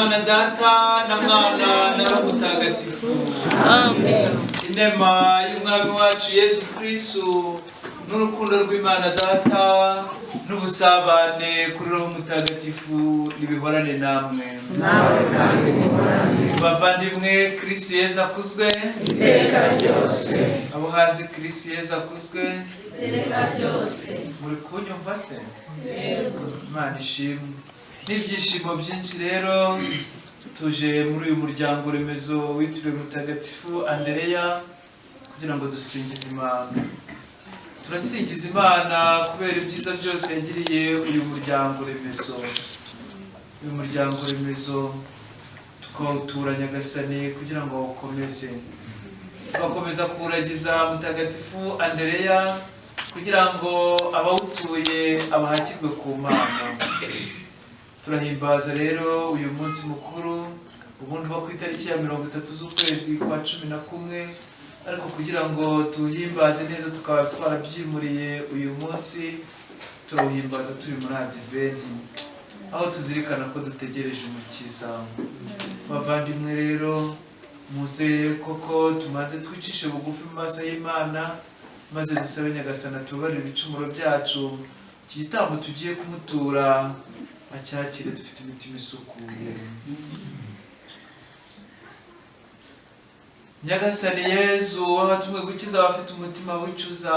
Imana Data na Mwana na Roho Mutagatifu. Amen. Inema y'Umwami wacu Yesu Kristu n'urukundo rw'Imana Data n'ubusabane kuri Roho Mutagatifu nibihorane namwe. Nawe kandi muhorane. Bavandimwe, Kristu Yezu akuzwe. Iteka ryose. Abo hanze, Kristu Yezu akuzwe. Iteka ryose. Muri kunyumva se? Yego. Imana ishimwe. N'ibyishimo byinshi rero tuje muri uyu muryango remezo witiriwe Mutagatifu Andereya kugira ngo dusingize Imana. Turasingiza Imana kubera ibyiza byose yagiriye uyu muryango remezo. Uyu muryango remezo tukawutura Nyagasani kugira ngo ukomeze. Tugakomeza kuragiza Mutagatifu Andereya kugira ngo abawutuye abahakirwe ku Mana. Turahimbaza rero uyu munsi mukuru ubundi wo ku itariki ya 30 z'ukwezi kwa 11, ariko kugira ngo tuhimbaze neza tukaba twarabyimuriye uyu munsi turawuhimbaza turi muri Adventi, aho tuzirikana ko dutegereje umukiza. Bavandimwe rero muze koko tumaze twicishe bugufi mu maso y'Imana, maze dusabe Nyagasani atubarire ibicumuro byacu. Iki gitambo tugiye kumutura acyakire dufite imitima isukuye. Nyagasani Yezu watumwe gukiza abafite umutima wicuza,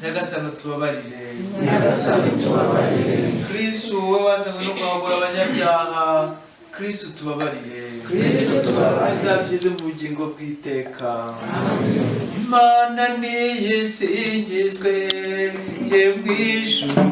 Nyagasani tubabarire. Nyagasani tubabarire. Kristu we wazanywe no guhabura abanyabyaha, Kristu tubabarire. Kristu tubabarire. Azatugeze mu bugingo bw'iteka. Imana niyisingizwe ye mwijuru.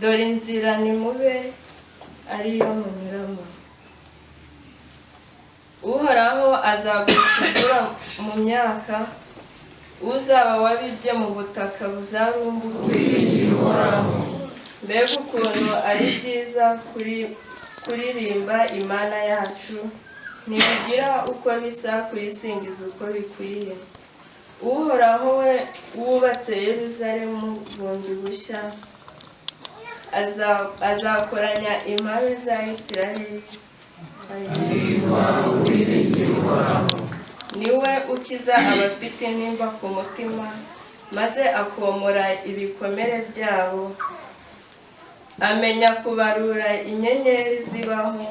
dore inzira ni mube ariyo munyuramo. Uhoraho azagushingura mu myaka, uzaba wabibye mu butaka buzarumbuke. mbega ukuntu ari byiza kuririmba Imana yacu, ntibigira uko bisa kuyisingiza uko bikwiye. Uhoraho we wubatse Yeruzalemu bundi bushya, azakoranya impabe za Isiraheli. Niwe ukiza abafite intimba ku mutima, maze akomora ibikomere byabo. Amenya kubarura inyenyeri zibaho,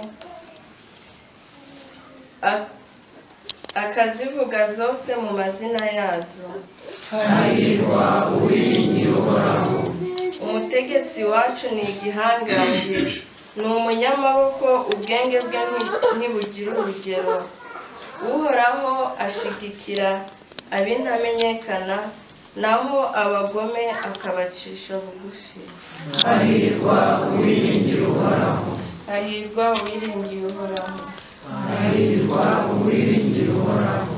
akazivuga zose mu mazina yazo. hahirwa uwiringira Uhoraho. Umutegetsi wacu ni igihangange, ni umunyamaboko, ubwenge bwe ntibugira urugero. Uhoraho ashigikira ab'intamenyekana, naho abagome akabacisha bugufi. hahirwa uwiringira Uhoraho. Hahirwa uwiringiye Uhoraho. hahirwa uwiringira Uhoraho.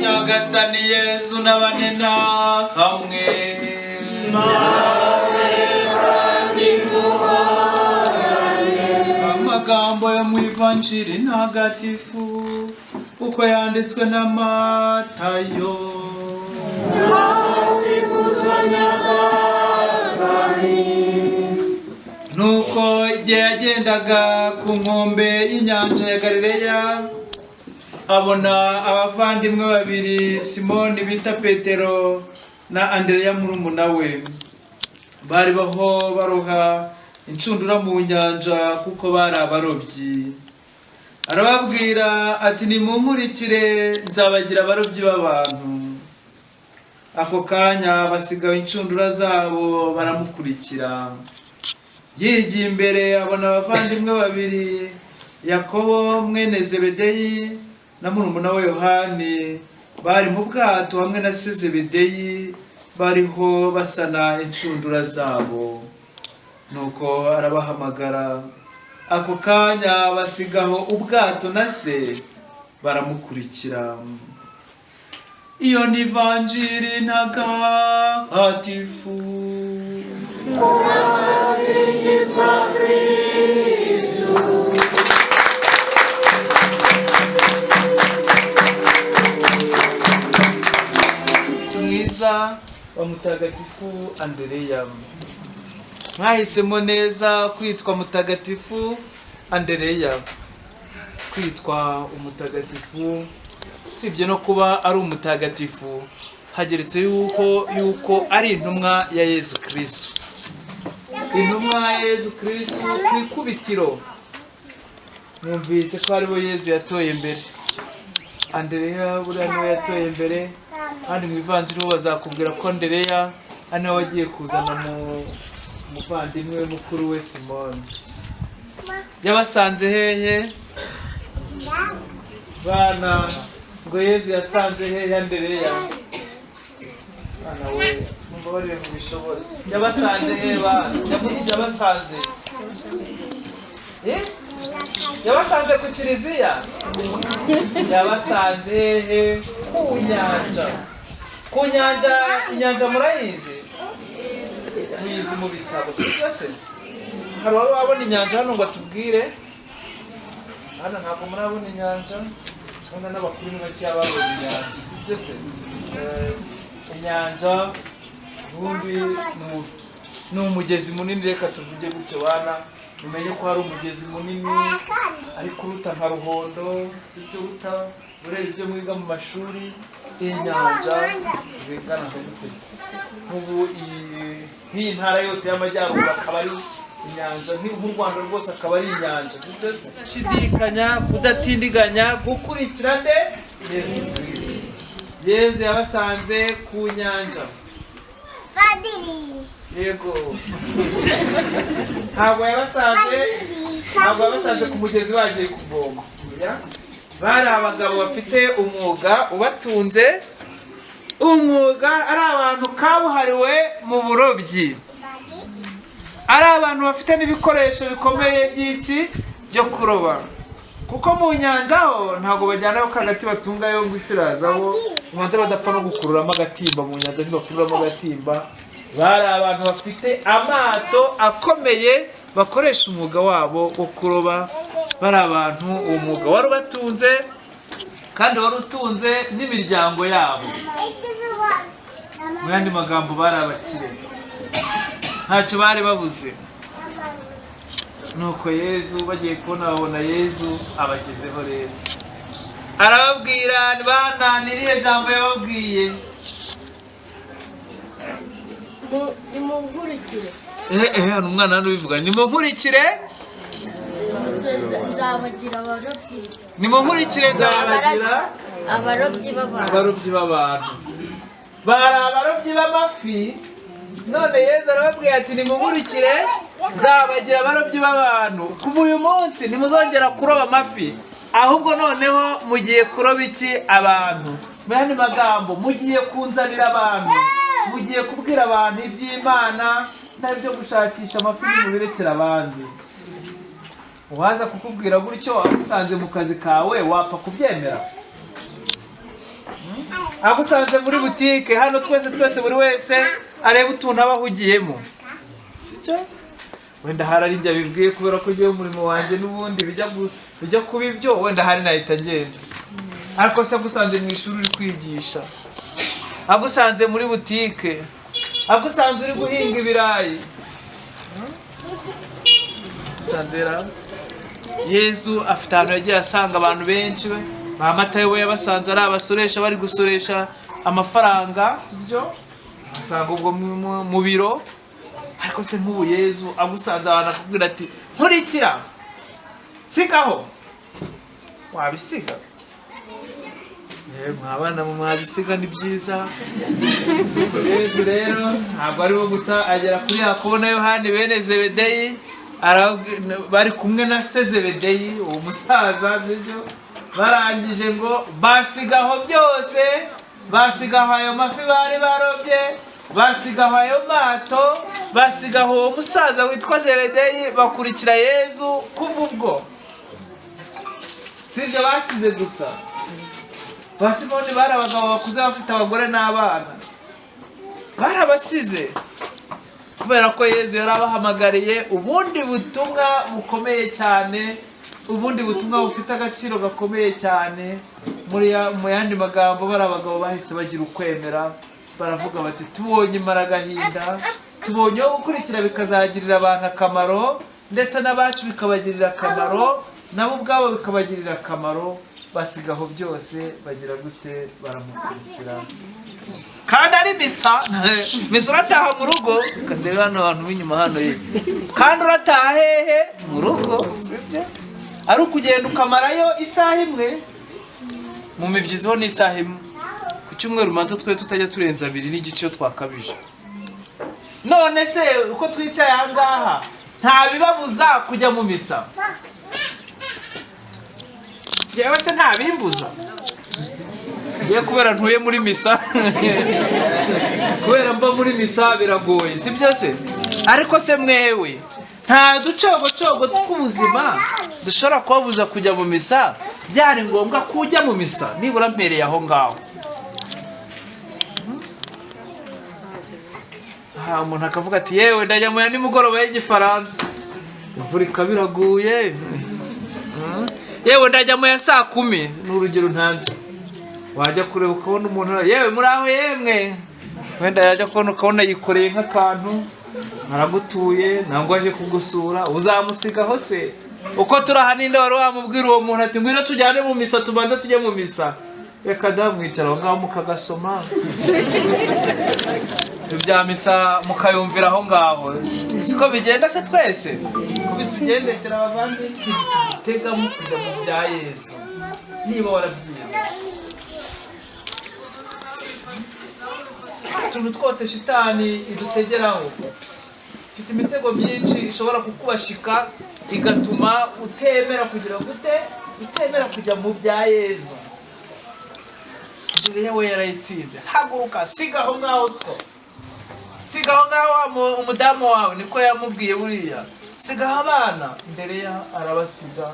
Nyagasani Yezu n'abanena hamwe. Amagambo yo mu Ivanjiri ntagatifu uko yanditswe na Matayo. Nuko igihe yagendaga ku nkombe y'inyanja ya Galileya, abona abavandimwe babiri, Simoni bita Petero na Andereya murumuna we, bari baho baroha inshundura mu nyanja kuko bari abarobyi. Arababwira ati nimunkurikire nzabagira abarobyi b'abantu. Ako kanya basigaye inshundura zabo baramukurikira. Yigiye imbere abona abavandimwe babiri, Yakobo mwene Zebedeyi na murumuna we Yohani, bari mu bwato hamwe na se Zebedeyi, bariho basana inshundura zabo. Nuko arabahamagara. Ako kanya basigaho ubwato na se baramukurikira. Iyo ni Ivanjiri ntagatifu. Singiza Kristu. Mwiza wa Mutagatifu Andereya. Mwahisemo neza kwitwa Mutagatifu Andereya. Kwitwa umutagatifu sibye no kuba ari umutagatifu, hageretse yuko ari intumwa ya Yezu Kristu. Intumwa ya Yezu Kristu ku ikubitiro. Mwumvise ko aribo Yezu yatoye mbere. Andereya buriya niwe yatoye mbere, kandi mu Ivanjiri bazakubwira ko Andereya ari nawe wagiye kuzana mu muvandimwe we mukuru we Simoni. Yabasanze hehe bana? Ngo Yezu yasanze hehe Andereya? Bana we mumbabarire mu bishobora. Yabasanze hehe bana? Yabasanze yabasanze ku kiliziya? Yabasanze hehe? Ku nyanja. Ku nyanja, inyanja murayizi? Mwizi mu bitabo sibyo se? Hari wabona inyanja hano ngo atubwire? Hano ntabwo murabona inyanja. Hano n'abakuru ni bake babonye inyanja sibyo se? inyanja ubundi ni umugezi munini, reka tuvuge gutyo bana, mumenye ko hari umugezi munini ariko uruta nka Ruhondo, sibyo ruta ureba ibyo mwiga mu mashuri. Inyanja bingana n'ukwezi. Ubu iyi ntara yose y'amajyaruguru akaba ari inyanja, nk'u Rwanda rwose akaba ari inyanja, sibyo se? Shidikanya, kudatindiganya, gukurikira nde? Yezu yabasanze ku nyanja. Padiri. Yego. Ntabwo yabasanze ku mugezi bagiye kuvoma. Bari abagabo bafite umwuga ubatunze, umwuga ari abantu kabuhariwe mu burobyi, ari abantu bafite n'ibikoresho bikomeye by'iki byo kuroba, kuko mu nyanja ho ntabwo bajyana akagati batungayo ngo ifi irazaho, ubanza badapfa no gukururamo agatimba. Mu nyanja ntibakururamo agatimba. Bari abantu bafite amato akomeye bakoresha umwuga wabo wo kuroba. Bari abantu umwuga wari ubatunze kandi wari utunze n'imiryango yabo. Mu yandi magambo bari abakire, ntacyo bari babuze. Nuko Yezu bagiye kubona babona Yezu abagezeho rero, arababwira bana, nirihe jambo yababwiye? Nimunkurikire. Hano umwana hano ubivuga, nimunkurikire Nzabagira abarobyi. Nimunkurikire nzabagira abarobyi b'abantu. Bari abarobyi b'amafi, none Yezu arababwira ati nimunkurikire nzabagira abarobyi b'abantu. Kuva uyu munsi ntimuzongera kuroba amafi, ahubwo noneho mugiye kuroba iki? Abantu. Mu yandi magambo, mugiye kunzanira abantu, mugiye kubwira abantu iby'Imana n'ibyo gushakisha amafi mubirekera abandi. Uwaza kukubwira gutyo agusanze mu kazi kawe wapfa kubyemera? Agusanze muri butike hano, twese buri wese areba utuntu aba ahugiyemo, sicyo? Wenda hari njye bibwiye kubera ko ugiye umurimo wanjye n'ubundi bijya kuba ibyo, wenda hari nahita ngenda. Ariko se agusanze mu ishuri uri kwigisha, agusanze muri butike, agusanze uri guhinga ibirayi, usanze rero Yezu afite ahantu yagiye asanga abantu benshi. Matayo we yabasanze ari abasoresha bari gusoresha amafaranga, sibyo? Asanga ubwo mu biro. Ariko se nk'ubu Yezu agusanze abantu akubwira ati nkurikira, sigaho, wabisiga? Mwabana mwabisiga ni byiza. Yezu rero ntabwo aribo gusa, agera kuri Yakobo na Yohani bene Zebedeyi, bari kumwe na se Zebedeyi uwo musaza, byo barangije ngo basigaho byose, basigaho ayo mafi bari barobye, basigaho ayo mato, basigaho uwo musaza witwa Zebedeyi, bakurikira Yezu. Kuva ubwo sibyo basize gusa, basibone bari abagabo bakuze bafite abagore n'abana, barabasize kubera ko Yezu yarabahamagariye ubundi butumwa bukomeye cyane, ubundi butumwa bufite agaciro gakomeye cyane. Mu yandi magambo, bari abagabo bahise bagira ukwemera, baravuga bati tubonye imaragahinda, tubonye aho gukurikira bikazagirira abantu akamaro, ndetse n'abacu bikabagirira akamaro, nabo ubwabo bikabagirira akamaro. Basigaho byose bagira gute? Baramukurikira. Kandi ari misa urataha mu rugo, kandi hano abantu b'inyuma hano ye, kandi urataha hehe? Mu rugo, sibyo? Ari ukugenda ukamarayo isaha imwe, mu mibyiziho ni isaha imwe. Ku cyumweru manza twe tutajya turenza 2 n'igice twakabije. None se uko twicaye aha ngaha nta bibabuza kujya mu misa? Jewe se nta bimbuza? Ngiye kubera ntuye muri misa, kubera mba muri misa biragoye, sibyo se? Ariko se mwewe nta ducogocogo tw'ubuzima dushobora kubabuza kujya mu misa? Byari ngombwa kujya mu misa nibura mpereye aho ngaho. Umuntu akavuga ati yewe ndajya mu ya nimugoroba y'Igifaransa, imvura ikabiraguye, yewe ndajya mu ya saa 10, n'urugero ntanze. Wajya kureba ukabona umuntu yewe muraho yemwe wenda yajya ukabona yikoreye nk'akantu aragutuye ntabwo aje kugusura uzamusigaho se uko turahaninde wari wamubwira uwo muntu ati ngwino tujyane mu misa tubanza tujye mu misa reka damwicara aho ngaho mukagasoma ibya misa mukayumvira aho ngaho siko bigenda se twese ko bitugendekera abavandimwe tegamo kujya mu bya Yesu niba warabyiye utuntu twose shitani idutegeraho ifite imitego myinshi ishobora kukubashika igatuma utemera kugira gute utemera kujya mu bya Yesu mbere yawe yarayitsinze haguruka sigaho ngaho so sigaho ngaho umudamu wawe niko yamubwiye buriya sigaho abana mbere ya arabasiga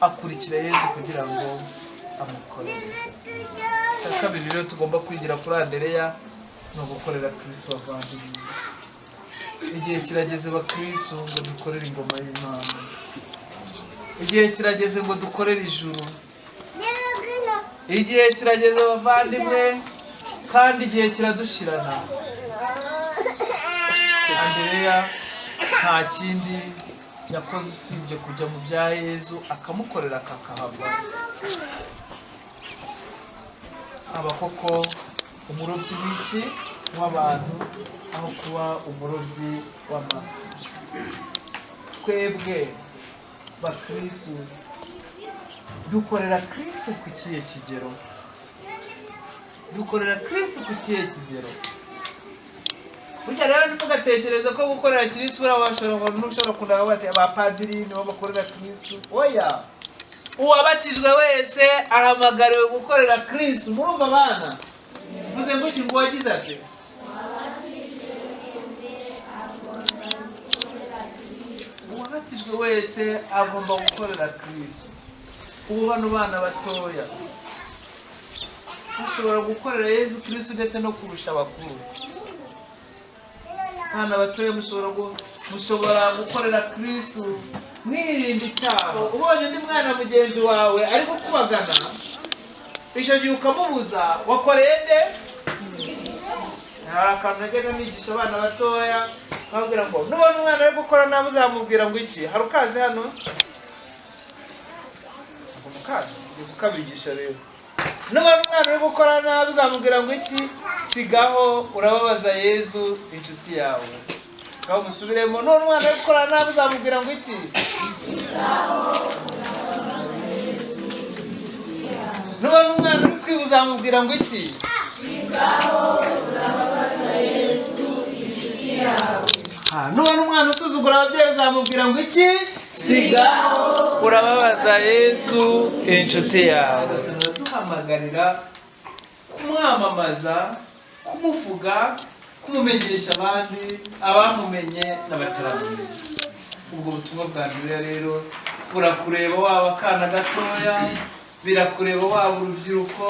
akurikira Yesu kugira ngo amukorere kabiri rero tugomba kwigira kuri Andereya no gukorera Kristu abavandimwe igihe kirageze bakristo ngo dukorere ingoma y'Imana igihe kirageze ngo dukorere ijuru igihe kirageze abavandimwe kandi igihe kiradushirana Andereya nta kindi yakoze usibye kujya mu bya Yesu akamukorera kakahava aba koko umurobyi w'iki w'abantu aho kuba umurobyi w'amafi twebwe bakristo dukorera Kristo ku kiye kigero dukorera Kristo ku kiye kigero burya rero ntimugatekereze ko gukorera Kristo urabashobora kundaga bati aba Padiri nibo bakorera Kristo oya uwabatijwe wese ahamagariwe gukorera Kristo murumva abana vuze ngo iki ngo wagize ate uwabatijwe wese agomba gukorera Kristo ubu bano bana batoya ushobora gukorera Yesu Kristo ndetse no kurusha abakuru abana batoya mushobora gukorera Kristo mwirinda icyaha ubonye undi mwana mugenzi wawe ari gukubagana icyo gihe ukamubuza wakoreye nde hari akantu najyaga nigisha abana batoya babwira ngo nubona umwana ari gukora nabi uzamubwira ngo iki hari ukazi hano umukazi ukabigisha rero nubona umwana ari gukora nabi uzamubwira ngo iki sigaho urababaza Yezu inshuti yawe aho musubiremo none umwana ari gukora nabi uzamubwira ngo iki nubona umwana uri kwiba uzamubwira ngo iki nubona umwana usuzugura ababyeyi uzamubwira ngo iki sigaho urababaza Yezu inshuti yawe duhamagarira kumwamamaza kumuvuga kumumenyesha abandi abamumenye n'abataramumenye ubwo butumwa bwa Andereya rero burakureba waba akana gatoya birakureba waba urubyiruko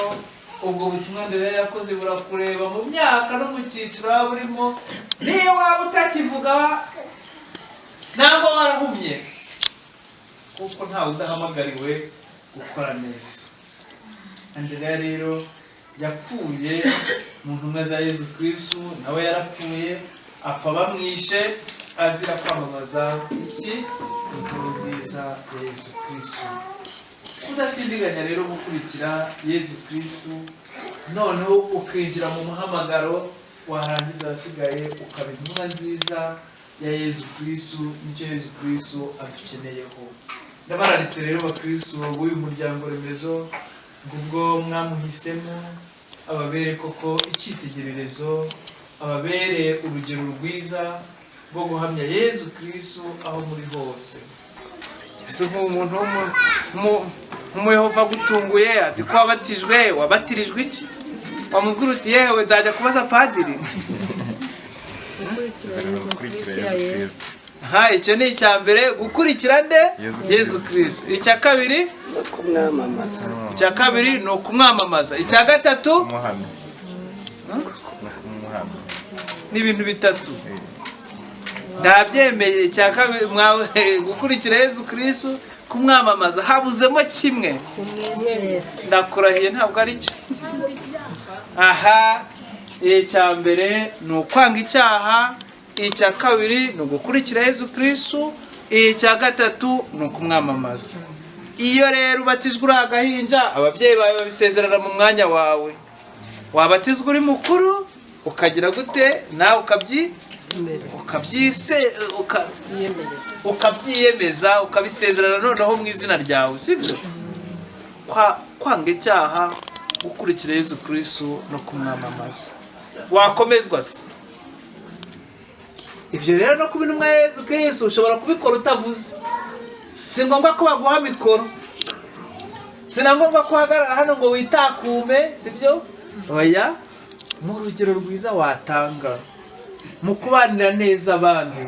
ubwo butumwa Andereya yakoze burakureba mu myaka no mu cyiciro waba urimo niyo waba utakivuga ntabwo warahumye kuko ntawe udahamagariwe gukora neza Andereya rero yapfuye mu ntumwa za Yesu Kristo nawe yarapfuye apfa bamwishe azira kwamamaza iki inkuru nziza ya Yesu Kristo udatindiganya rero gukurikira Yesu Kristo noneho ukinjira mu muhamagaro warangiza abasigaye ukaba intumwa nziza ya Yesu Kristo nicyo Yesu Kristo adukeneyeho ndabararitse rero bakristo b'uyu muryango-remezo ubwo mwamuhisemo ababere koko icyitegererezo ababere urugero rwiza rwo guhamya Yesu Kristo aho muri hose ese nk'umuntu nk'umuyehova gutunguye ati ko wabatijwe wabatirijwe iki wamubwira uti yewe nzajya kubaza Padiri icyo ni icya mbere gukurikira nde Yesu Kristo icya kabiri kumwamamaza icya kabiri ni ukumwamamaza icya gatatu ni ibintu bitatu ndabyemeye icya kabiri gukurikira Yesu Kristo kumwamamaza habuzemo kimwe ndakurahiye ntabwo ari cyo aha icya mbere ni ukwanga icyaha, icya kabiri ni ugukurikira Yezu Kristu, icya gatatu ni ukumwamamaza. Iyo rero ubatijwe uri agahinja, ababyeyi bawe babisezerana mu mwanya wawe. Wabatizwa uri mukuru ukagira gute nawe ukabyiyemeza ukabisezerana noneho mu izina ryawe, sibyo? Kwanga icyaha, gukurikira Yezu Kristu no kumwamamaza. Wakomezwa se? Ibyo rero no kuba intumwa ya Yezu Kristu ushobora kubikora utavuze. Si ngombwa ko baguha mikoro, si na ngombwa ko uhagarara hano ngo witakume, sibyo? Oya, mu rugero rwiza watanga mu kubanira neza abandi,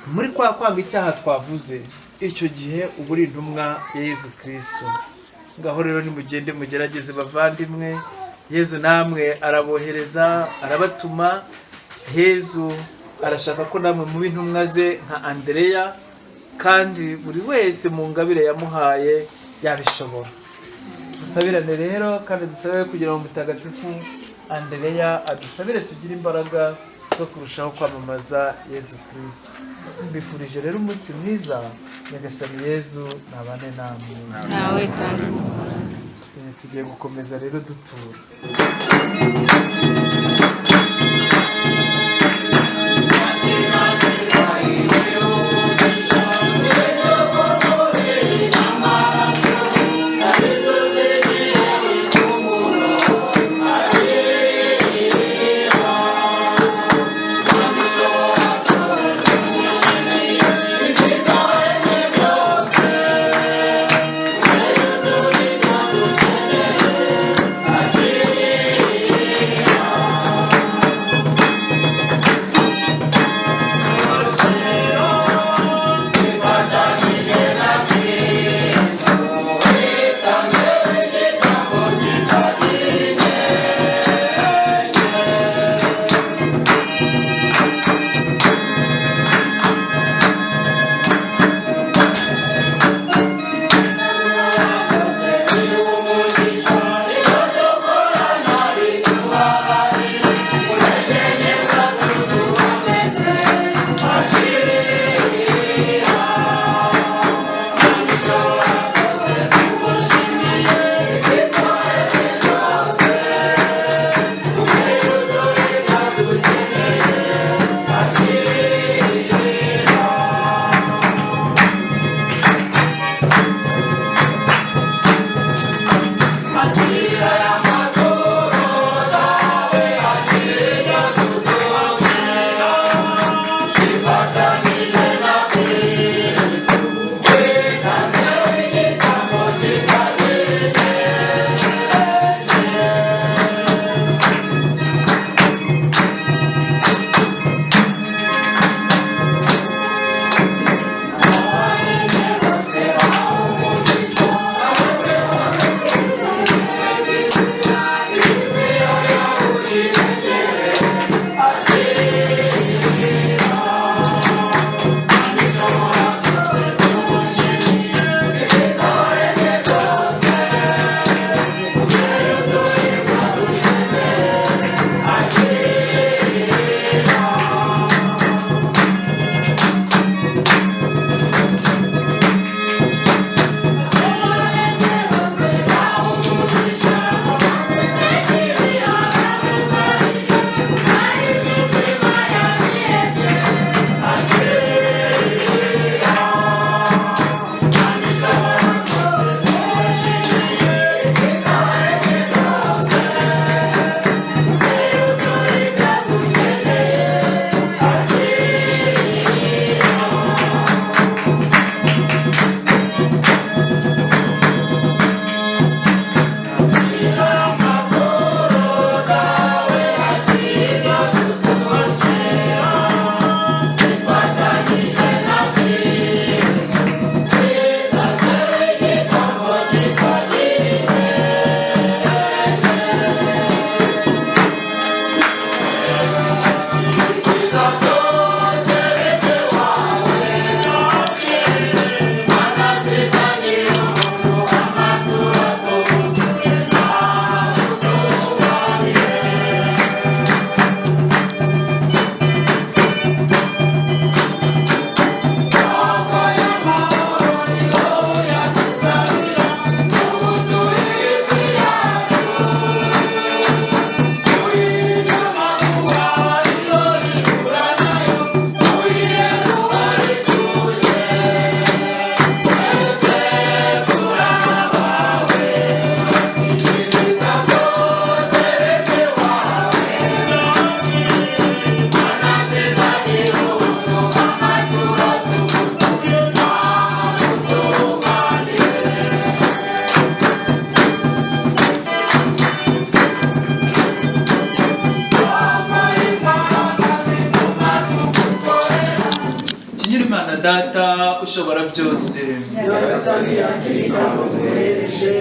muri kwanga icyaha twavuze, icyo gihe uba uri intumwa ya Yezu Kristu. Ngaho rero nimugende mugerageze bavandimwe, Yezu namwe arabohereza, arabatuma. Yezu arashaka ko namwe muba intumwa ze nka Andereya, kandi buri wese mu ngabire yamuhaye yabishobora. Dusabirane rero kandi dusabe kugira ngo Mutagatifu Andereya adusabire tugire imbaraga zo kurushaho kwamamaza Yezu Kristu. Mbifurije rero umunsi mwiza, Nyagasani Yezu nabane namwe. Nawe kandi tugiye gukomeza rero dutura. data ushobora byose, nyagasani yakira ijambo duhereje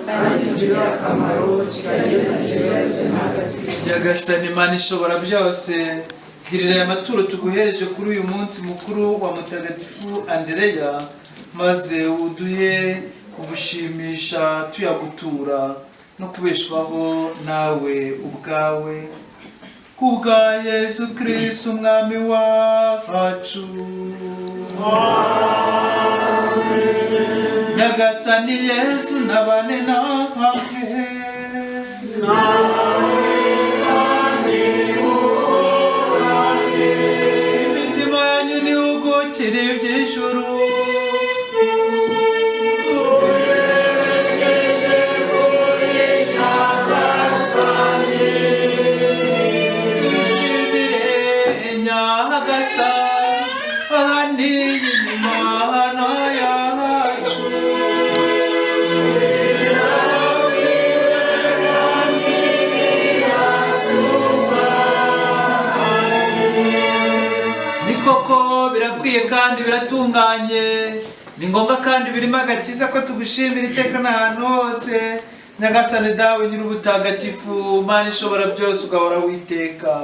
kandi kigira akamaro kikagera ryose ntagatifu. nyagasani Imana ishobora byose, girira aya maturo tuguhereje kuri uyu munsi mukuru wa Mutagatifu Andereya, maze uduhe kugushimisha tuyagutura no kubeshwaho nawe ubwawe, kubwa Yesu Kristu umwami wacu. Nyagasani Yesu nabane namwe. Imitima yanyu nihugukire iby'ijuru. Birakwiye kandi biratunganye, ni ngombwa kandi birimo agakiza ko tugushimira iteka n'ahantu hose, nyagasani dawe nyir'ubutagatifu, Mana ishobora byose ugahora witeka.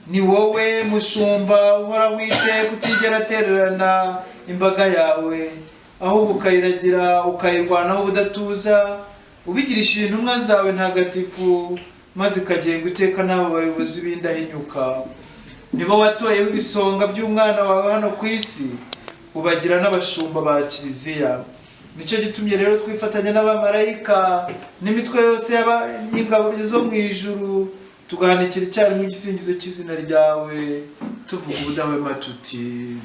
Ni wowe mushumba uhora witeka, utigera atererana imbaga yawe, ahubwo ukayiragira ukayirwanaho ubudatuza, ubigirishije intumwa zawe ntagatifu, maze ikagenga iteka n'abo bayobozi b'indahinyuka. Nibo watoyeho ibisonga by'umwana wawe hano ku isi, ubagira n'abashumba ba kiliziya. Nicyo gitumye rero twifatanya n'abamarayika n'imitwe yose y'ingabo zo mu ijuru, tugahanikira icyarimwe igisingizo cy'izina ryawe, tuvuga ubudahwema tuti: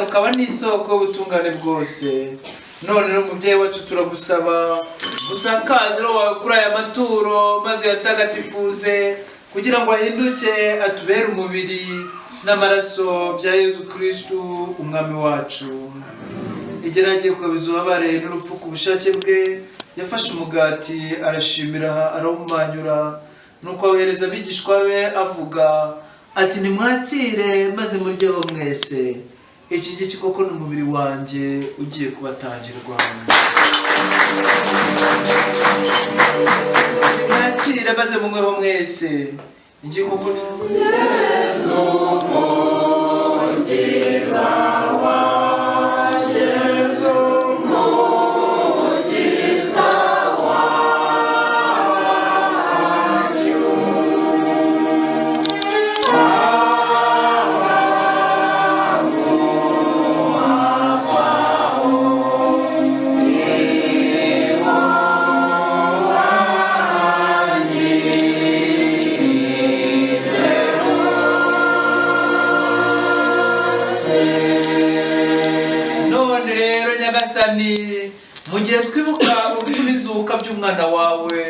ukaba n'isoko y'ubutungane bwose. None rero mubyeyi wacu turagusaba usakaze roho wawe kuri aya maturo, maze uyatagatifuze kugira ngo ahinduke atubere umubiri n'amaraso bya Yezu Kristu umwami wacu. Igeragiye kugabiza ububabare n'urupfu ku bushake bwe, yafashe umugati arashimira arawumanyura, nuko awohereza abigishwa be avuga ati: nimwakire maze muryeho mwese, iki ngiki koko ni umubiri wanjye ugiye kubatangirwa. Mwakire maze munyweho mwese, iki koko ni Yesu mukiza wanjye, Yesu mukiza wacu. Mu gihe twibuka urupfu n'izuka by'umwana wawe,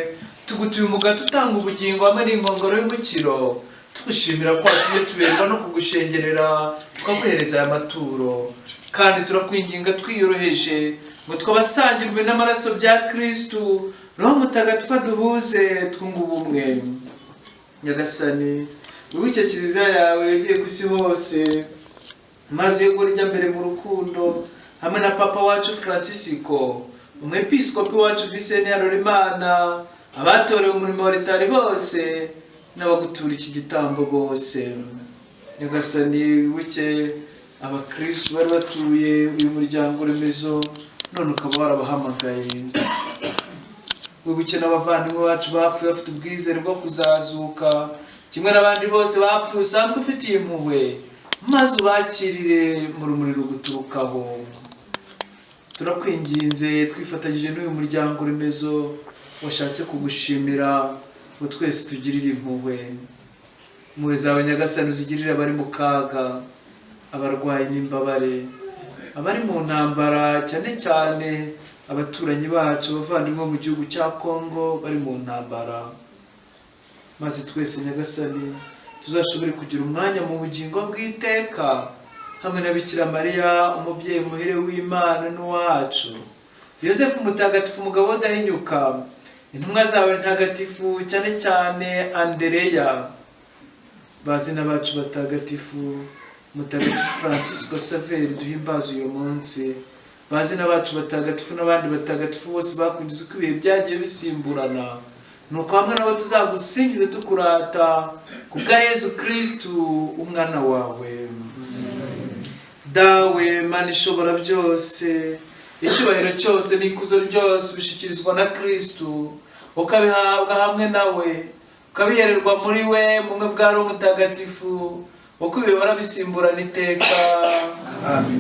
tugutuye umugati utanga ubugingo hamwe n'inkongoro y'umukiro, tugushimira ko watumye tuberwa no kugushengerera tukaguhereza aya maturo. Kandi turakwinginga twiyoroheje ngo twabasangirwe n'amaraso bya Kristu, Roho Mutagatifu aduhuze twunga ubumwe. Nyagasani, wibuke kiliziya yawe yagiye ku isi hose, maze uyobore ijya mbere mu rukundo, hamwe na Papa wacu Francisco, umwepiskopi wacu Vincent Harorimana, abatorewe umurimo wa Ritari bose, n'abagutura iki gitambo bose. Nyagasani, wibuke abakristo bari batuye uyu muryango-remezo, none ukaba warabahamagaye. Wibuke n'abavandimwe bacu bapfuye bafite ubwizere bwo kuzazuka, kimwe n'abandi bose bapfuye usanzwe ufitiye impuhwe, maze ubakirire mu rumuri ruguturukaho. Turakwinginze twifatanyije n'uyu muryango-remezo washatse kugushimira ngo twese tugirire impuhwe. Impuhwe zawe Nyagasani uzigirire abari mu kaga, abarwayi n'imbabare, abari mu ntambara, cyane cyane abaturanyi bacu, abavandimwe mu gihugu cya Kongo bari mu ntambara. Maze twese Nyagasani tuzashobore kugira umwanya mu bugingo bw'iteka, hamwe na Bikira Mariya umubyeyi muhire w'Imana n'uwacu, Yosefu mutagatifu umugabo udahinyuka, intumwa zawe ntagatifu, cyane cyane Andereya, bazina bacu batagatifu, Mutagatifu Francisco Saveri duhimbaza uyu munsi, bazina bacu batagatifu n'abandi batagatifu bose bakundize uko ibihe byagiye bisimburana, nuko hamwe nabo tuzagusingize tukurata kubwa Yezu Kristu umwana wawe. Dawe Mana ishobora byose, icyubahiro cyose n'ikuzo ryose bishikirizwa na Kristu, ukabihabwa hamwe nawe, ukabihererwa muri we mumwe bwa Roho Mutagatifu, uko bihora bisimburana iteka. Amen.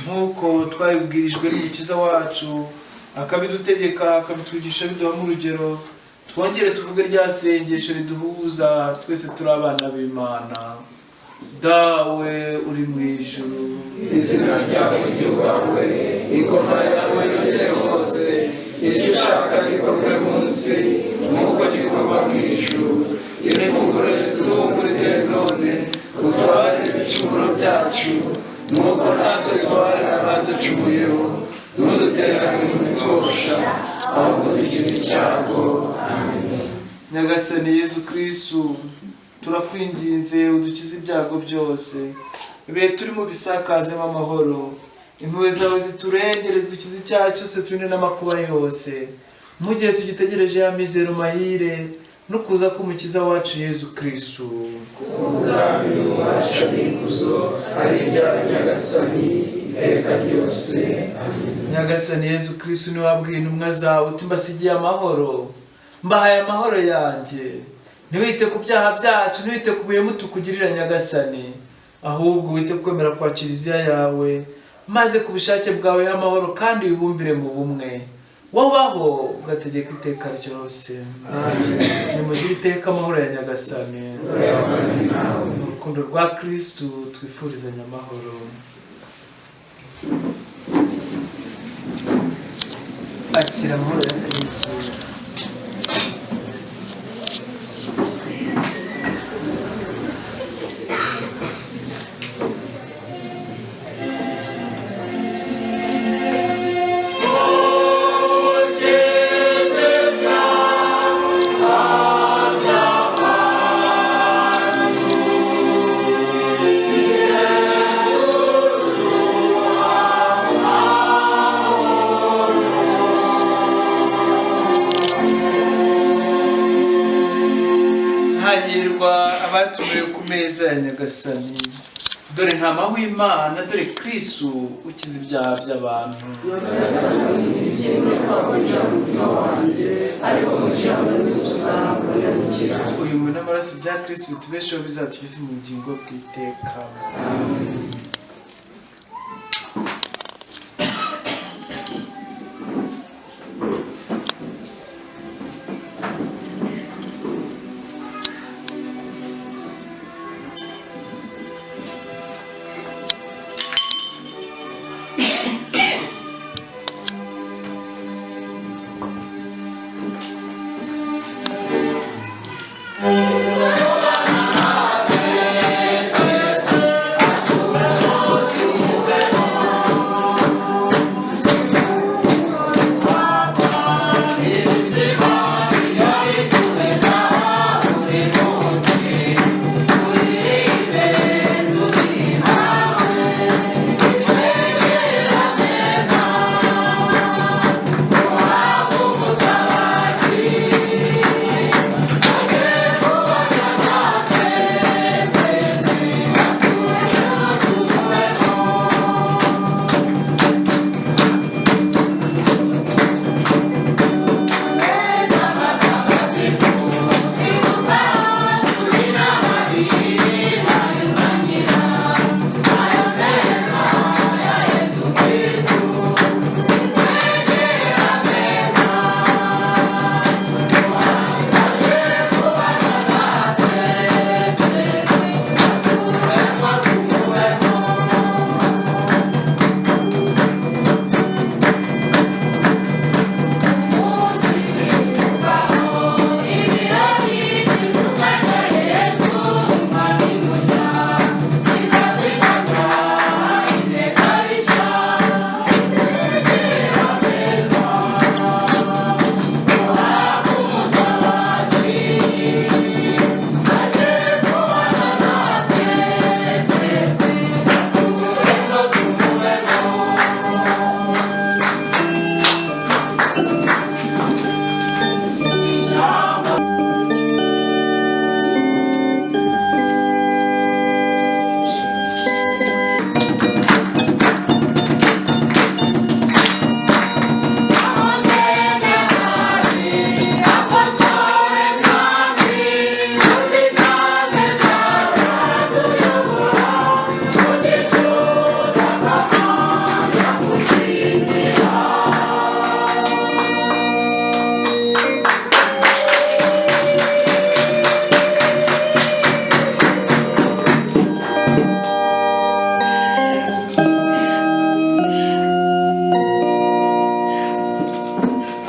Nk'uko twabibwirijwe n'Umukiza wacu, akabidutegeka akabitwigisha biduha nk'urugero, twongere tuvuge rya sengesho riduhuza twese turi abana b'Imana. Dawe uri mu ijuru, izina ryawe ryubahwe, ingoma yawe yogere hose, icyo ushaka gikorwe munsi nk'uko gikorwa mu ijuru. Ifunguro ritutungurire none, utware ibicumuro byacu nk'uko natwe twarira abaducumuyeho, ntuduterane mu bitosha, ahubwo dukize icyago. Amen. Nyagasani Yezu Kristu, turakwinginze udukize ibyago byose, ibihe turimo bisakazemo amahoro, impuhwe zawe ziturengere zidukize icyaha cyose turinde n'amakuba yose, mu gihe tugitegereje ya mizero mahire no kuza k'Umukiza wacu Yezu Kristu. Ubwami n'ububasha n'ikuzo ari ibyawe Nyagasani, iteka ryose. Amen. Nyagasani Yezu Kristu niwe wabwiye intumwa zawe uti mbasigiye amahoro, mbahaye amahoro yanjye. Ntiwite ku byaha byacu, ntiwite ku buhemu tukugirira Nyagasani, ahubwo wite ku kwemera kwa kiliziya yawe, maze ku bushake bwawe amahoro kandi wibumbire mu bumwe, wobaho ugategeka iteka ryose. Amen. Nimugire iteka amahoro ya Nyagasani. Mu rukundo rwa Kristu twifurizanya amahoro. Akira amahoro ya Kristu. Abatumiwe ku meza ya Nyagasani, dore ntama w'Imana, dore Kristu ukiza ibyaha by'abantu. Uyu mubiri n'amaraso bya Kristu bitubesheho bizatugeze mu bugingo bw'iteka. Amen.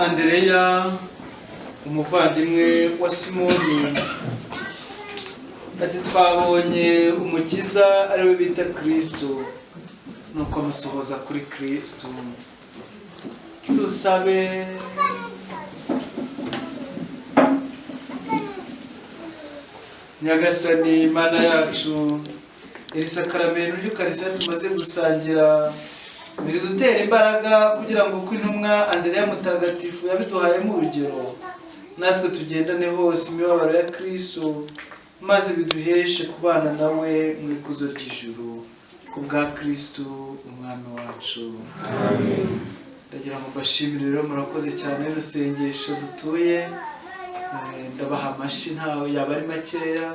Andereya umuvandimwe wa Simoni ati twabonye umukiza ariwe bita Kristu nuko amusohoza kuri Kristu. Dusabe. Nyagasani Mana yacu, iri sakramento ry'Ukaristiya tumaze gusangira biridutera imbaraga kugira ngo uko intumwa Andereya mutagatifu yabiduhayemo urugero natwe tugendane hose imibabaro ya Kristu, maze biduheshe kubana nawe mu ikuzo ry'ijuru kubwa Kristu umwami wacu. Amen. Ndagira ngo mbashimire rero, murakoze cyane n'urusengesho dutuye. Ndabaha amashyi ntawe yaba ari makeya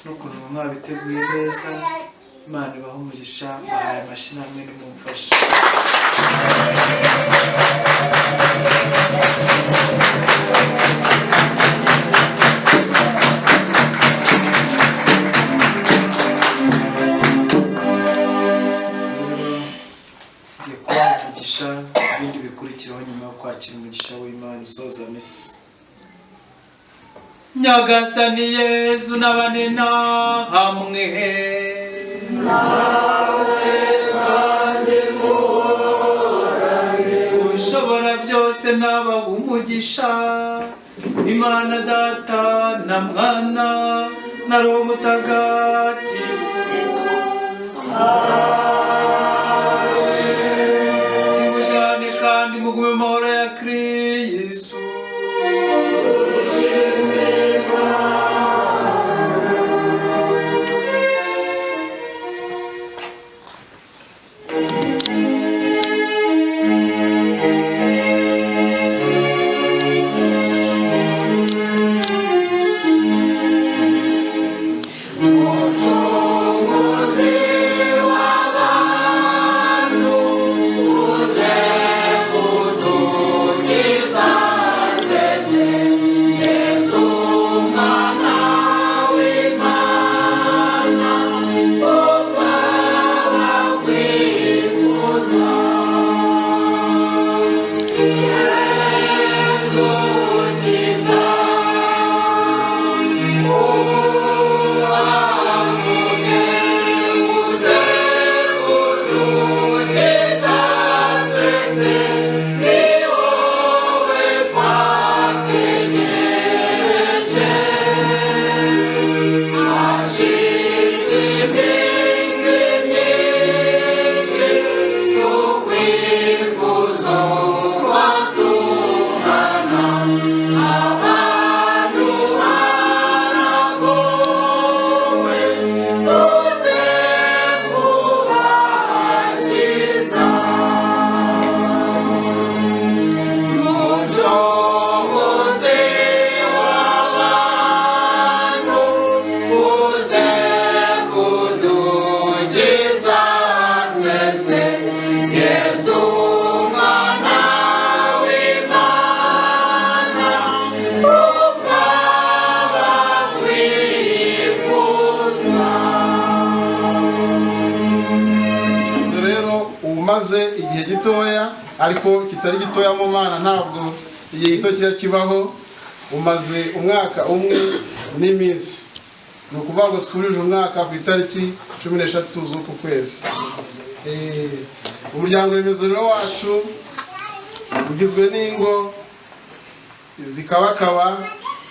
n'ukuntu mwabiteguye neza. Imana ibahe umugisha, bahaye amashyi namwe nimumfashe. Ngiye kubaha umugisha, ibindi bikurikiraho nyuma yo kwakira umugisha w'Imana usoza misa. Nyagasani Yezu n'abane namwe. nawe kandi muhorane. Ushobora byose nabaha umugisha, Imana Data na Mwana na Roho Mutagatifu. Nimujyane kandi mugume mu mahoro ya Kristu. Igihe gitoya ariko kitari gitoya mu Mana, ntabwo igihe gito kibaho. Umaze umwaka umwe n'iminsi, ni ukuvuga ngo twurije umwaka ku itariki 13 z'uku kwezi. Umuryango-remezo rero wacu ugizwe n'ingo zikabakaba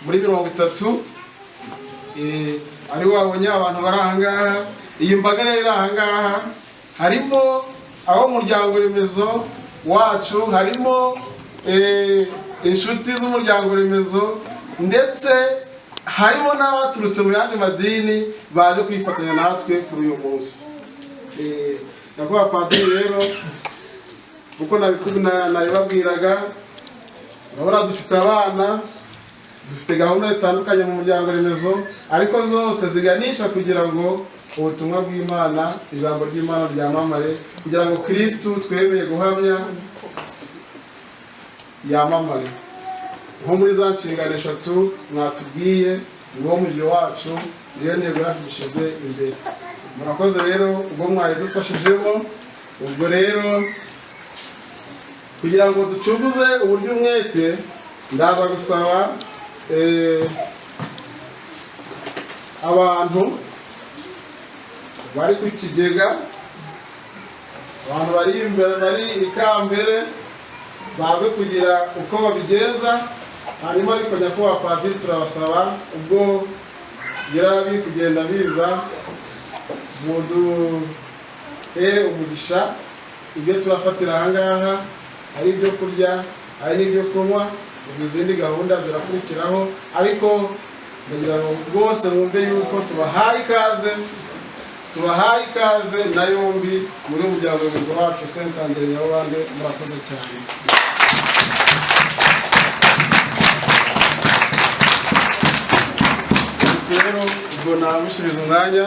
muri 30. Ariho wabonye abantu bari ahangaha. Iyi mbaga rero iri ahangaha harimo aho umuryango-remezo wacu, harimo inshuti z'umuryango-remezo, ndetse harimo n'abaturutse mu yandi madini baje kwifatanya natwe kuri uyu munsi. Nyakubahwa Padiri rero, uko nabibabwiraga, urabona dufite abana, dufite gahunda zitandukanye mu muryango-remezo, ariko zose ziganisha kugira ngo ubutumwa bw'Imana, ijambo ry'Imana ryamamare, kugira ngo Kristu twemeye guhamya yamamare. Nko muri za nshingano 3 mwatubwiye, niwo mujyo wacu, niyo ntego yacu dushize imbere. Murakoze rero ubwo mwari dufashijemo. Ubwo rero kugira ngo ducunguze uburyo umwete ndaza gusaba abantu bari ku kigega, abantu bari ikambere baze kugira uko babigenza. Hanyuma ariko nyakubahwa Padiri turabasaba ubwo biri kugenda biza muduhere umugisha. Ibyo turafatira ahangaha ari ibyo kurya, ari n'ibyo kunywa, izindi gahunda zirakurikiraho, ariko ndagira ngo rwose mwumve yuko tubahaye ikaze na yombi muri Umuryango-remezo wacu Saint Andereya-Nyarubande. Murakoze cyane. Rero ubwo namusubiza umwanya,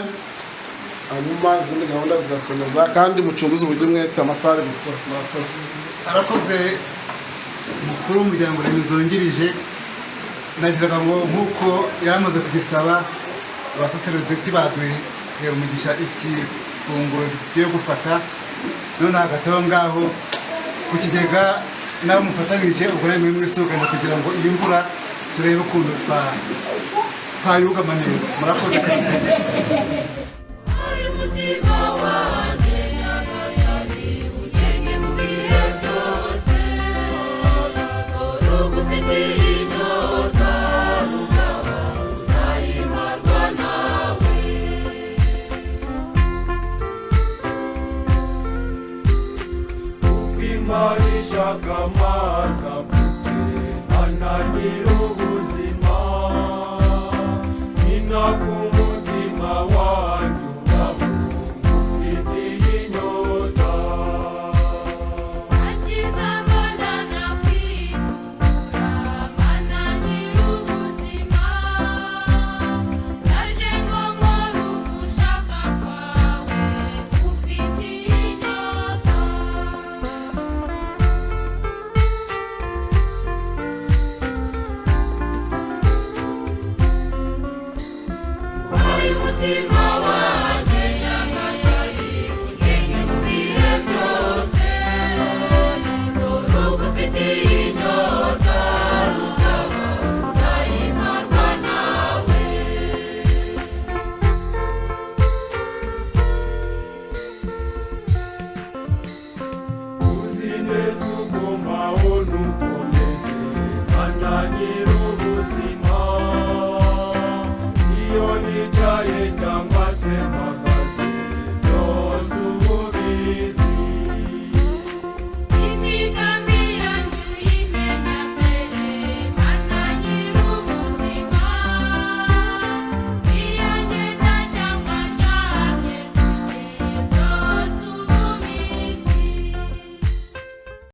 hanyuma izindi gahunda zigakomeza, kandi mucunguze uburyo umwete amasaha ari gukora. Murakoze. Arakoze mukuru w'Umuryango-remezo wungirije. Nagira ngo nk'uko yamaze kugisaba abasaserodoti baduhe umugisha iki funguro tugiye gufata, none hagati aho ngaho ku kigega nawe mufatanyije uburemwe n'isukana kugira ngo iyi mvura turebe ukuntu twayugama neza. Murakoze cyane. Kamaza mfite ananira ubuzima, nina ku mutima wanjye urabumva ufitiye inyota. Akiza mbona nakwitura ananira ubuzima, naje ngo nkore ugushaka kwawe ufitiye inyota. Umutima wanjye nyagasani ugenge mu bihe byose, dore ugufitiye inyota, rukaba uzayimarwa nawe. Uzi neza ugumaho n'uko